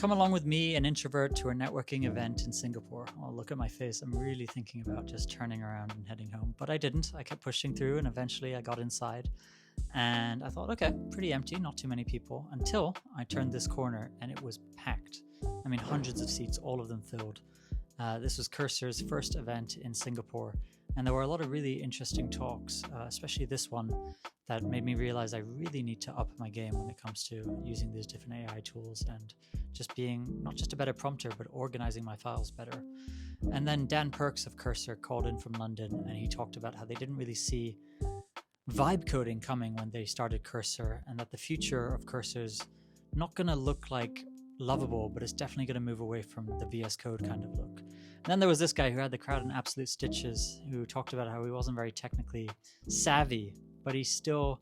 come along with me, an introvert, to a networking event in Singapore. Oh, look at my face. I'm really thinking about just turning around and heading home, but I didn't. I kept pushing through, and eventually I got inside. And I thought, okay, pretty empty, not too many people, until I turned this corner and it was packed. I mean, hundreds of seats, all of them filled. This was Cursor's first event in Singapore, and there were a lot of really interesting talks, especially this one that made me realize I really need to up my game when it comes to using these different AI tools and just being not just a better prompter, but organizing my files better. And then Dan Perks of Cursor called in from London, and he talked about how they didn't really see vibe coding coming when they started Cursor, and that the future of Cursor's not going to look like lovable, but it's definitely going to move away from the VS Code kind of look. And then there was this guy who had the crowd in absolute stitches, who talked about how he wasn't very technically savvy, but he still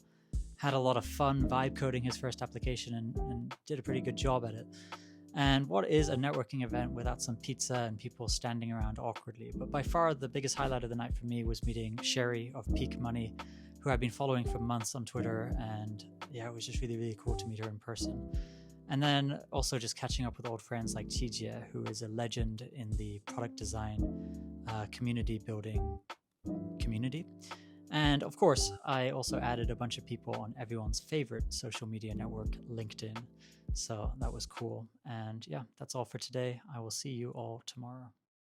had a lot of fun vibe coding his first application and did a pretty good job at it. And what is a networking event without some pizza and people standing around awkwardly? But by far the biggest highlight of the night for me was meeting Sherry of Peak Money, who I've been following for months on Twitter. And yeah, it was just really, really cool to meet her in person. And then also just catching up with old friends like Tijie, who is a legend in the product design community building community. And of course, I also added a bunch of people on everyone's favorite social media network, LinkedIn. So that was cool. And yeah, that's all for today. I will see you all tomorrow.